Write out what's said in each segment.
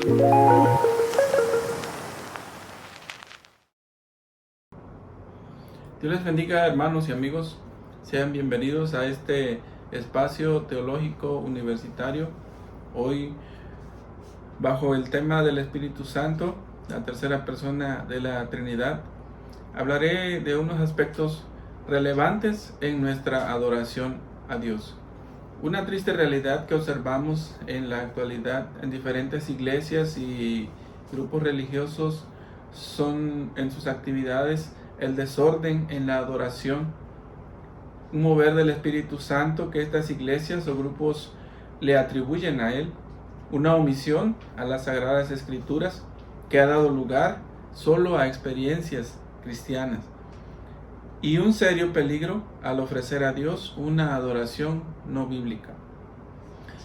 Dios les bendiga, hermanos y amigos. Sean bienvenidos a este espacio teológico universitario. Hoy, bajo el tema del Espíritu Santo, la tercera persona de la Trinidad, hablaré de unos aspectos relevantes en nuestra adoración a Dios. Una triste realidad que observamos en la actualidad en diferentes iglesias y grupos religiosos son en sus actividades el desorden en la adoración, un mover del Espíritu Santo que estas iglesias o grupos le atribuyen a Él, una omisión a las Sagradas Escrituras que ha dado lugar solo a experiencias cristianas, y un serio peligro al ofrecer a Dios una adoración no bíblica.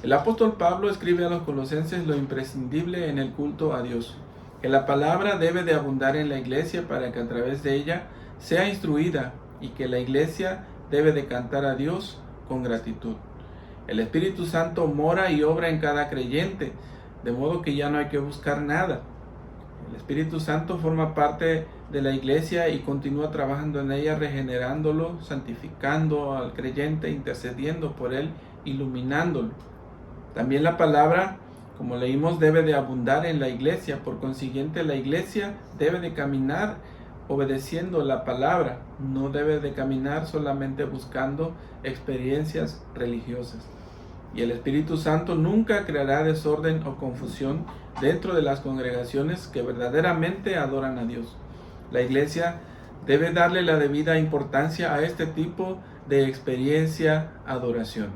El apóstol Pablo escribe a los colosenses lo imprescindible en el culto a Dios, que la palabra debe de abundar en la iglesia para que a través de ella sea instruida, y que la iglesia debe de cantar a Dios con gratitud. El Espíritu Santo mora y obra en cada creyente, de modo que ya no hay que buscar nada. El Espíritu Santo forma parte de la iglesia y continúa trabajando en ella, regenerándolo, santificando al creyente, intercediendo por él, iluminándolo. También la palabra, como leímos, debe de abundar en la iglesia. Por consiguiente, la iglesia debe de caminar obedeciendo la palabra, no debe de caminar solamente buscando experiencias religiosas. Y el Espíritu Santo nunca creará desorden o confusión dentro de las congregaciones que verdaderamente adoran a Dios. La iglesia debe darle la debida importancia a este tipo de experiencia adoración.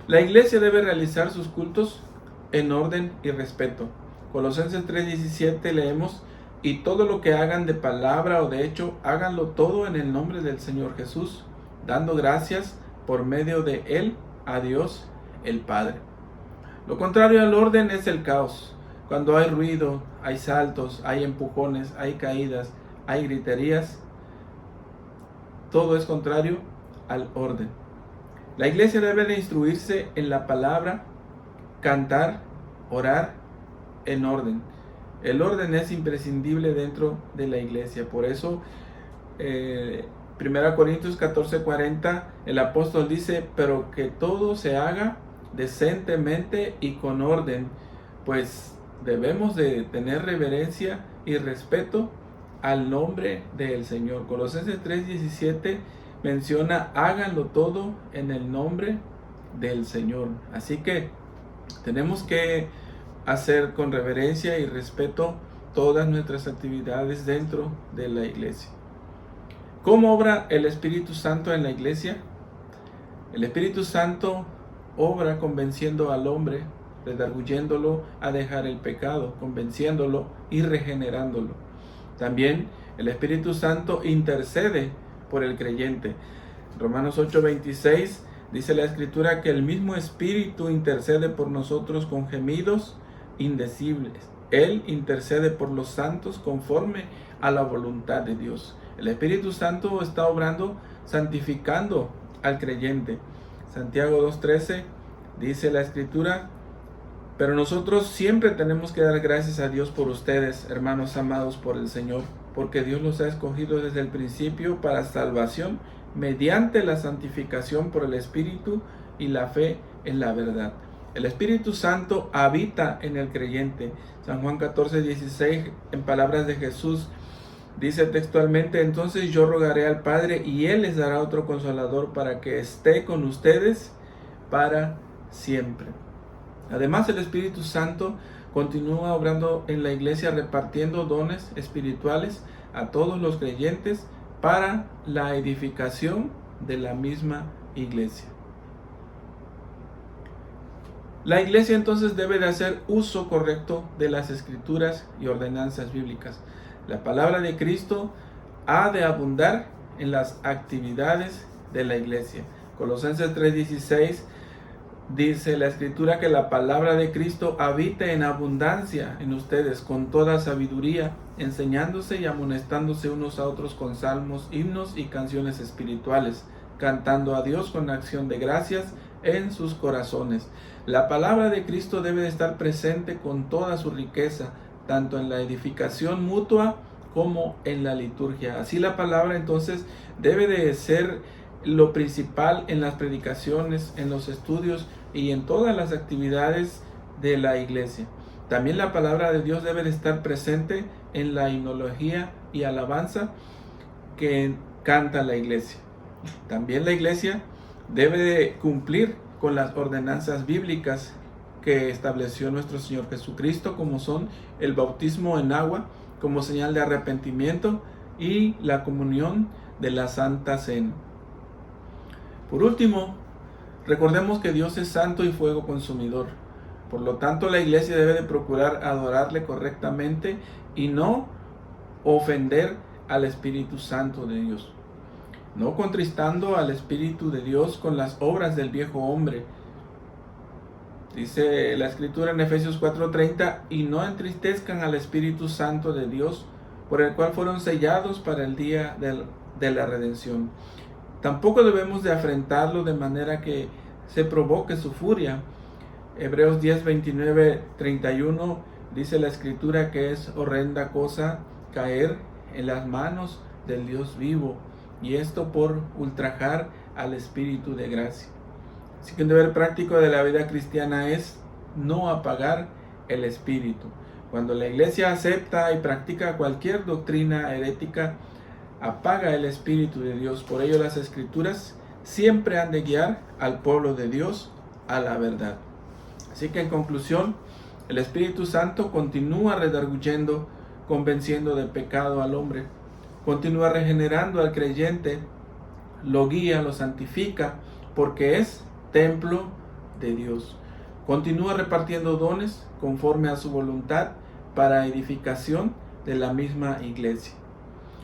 La iglesia debe realizar sus cultos en orden y respeto. Colosenses 3:17 leemos: y todo lo que hagan de palabra o de hecho, háganlo todo en el nombre del Señor Jesús, dando gracias por medio de Él a Dios el Padre. Lo contrario al orden es el caos. Cuando hay ruido, hay saltos, hay empujones, hay caídas, hay griterías, todo es contrario al orden. La iglesia debe de instruirse en la palabra, cantar, orar en orden. El orden es imprescindible dentro de la iglesia. Por eso, 1 Corintios 14:40, el apóstol dice: pero que todo se haga decentemente y con orden, pues debemos de tener reverencia y respeto al nombre del Señor. Colosenses 3:17 menciona: háganlo todo en el nombre del Señor. Así que tenemos que hacer con reverencia y respeto todas nuestras actividades dentro de la iglesia. ¿Cómo obra el Espíritu Santo en la iglesia? El Espíritu Santo obra convenciendo al hombre, redarguyéndolo a dejar el pecado, convenciéndolo y regenerándolo. También el Espíritu Santo intercede por el creyente. Romanos 8:26 dice la Escritura que el mismo Espíritu intercede por nosotros con gemidos indecibles. Él intercede por los santos conforme a la voluntad de Dios. El Espíritu Santo está obrando, santificando al creyente. Santiago 2:13 dice la Escritura: pero nosotros siempre tenemos que dar gracias a Dios por ustedes, hermanos amados por el Señor, porque Dios los ha escogido desde el principio para salvación, mediante la santificación por el Espíritu y la fe en la verdad. El Espíritu Santo habita en el creyente. San Juan 14:16, en palabras de Jesús, dice textualmente: entonces yo rogaré al Padre y Él les dará otro consolador para que esté con ustedes para siempre. Además, el Espíritu Santo continúa obrando en la iglesia, repartiendo dones espirituales a todos los creyentes para la edificación de la misma iglesia. La iglesia entonces debe de hacer uso correcto de las escrituras y ordenanzas bíblicas. La palabra de Cristo ha de abundar en las actividades de la iglesia. Colosenses 3:16 dice la Escritura que la palabra de Cristo habita en abundancia en ustedes, con toda sabiduría, enseñándose y amonestándose unos a otros con salmos, himnos y canciones espirituales, cantando a Dios con acción de gracias en sus corazones. La palabra de Cristo debe de estar presente con toda su riqueza, tanto en la edificación mutua como en la liturgia. Así la palabra entonces debe de ser lo principal en las predicaciones, en los estudios y en todas las actividades de la iglesia. También la palabra de Dios debe de estar presente en la himnología y alabanza que canta la iglesia. También la iglesia debe de cumplir con las ordenanzas bíblicas que estableció nuestro Señor Jesucristo, como son el bautismo en agua como señal de arrepentimiento y la comunión de la Santa Cena. Por último, recordemos que Dios es santo y fuego consumidor. Por lo tanto, la iglesia debe de procurar adorarle correctamente y no ofender al Espíritu Santo de Dios, no contristando al Espíritu de Dios con las obras del viejo hombre. Dice la Escritura en Efesios 4:30, y no entristezcan al Espíritu Santo de Dios, por el cual fueron sellados para el día de la redención. Tampoco debemos de afrentarlo de manera que se provoque su furia. Hebreos 10:29-31 dice la Escritura que es horrenda cosa caer en las manos del Dios vivo, y esto por ultrajar al Espíritu de gracia. Así que un deber práctico de la vida cristiana es no apagar el Espíritu. Cuando la iglesia acepta y practica cualquier doctrina herética, apaga el Espíritu de Dios. Por ello las Escrituras siempre han de guiar al pueblo de Dios a la verdad. Así que en conclusión, el Espíritu Santo continúa redarguyendo, convenciendo de pecado al hombre, continúa regenerando al creyente, lo guía, lo santifica, porque es templo de Dios. Continúa repartiendo dones conforme a su voluntad para edificación de la misma iglesia.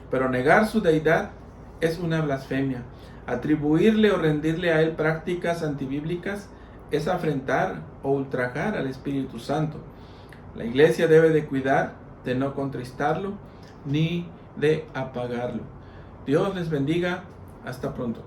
Pero negar su deidad es una blasfemia. Atribuirle o rendirle a él prácticas antibíblicas es afrentar o ultrajar al Espíritu Santo. La iglesia debe de cuidar de no contristarlo ni de apagarlo. Dios les bendiga. Hasta pronto.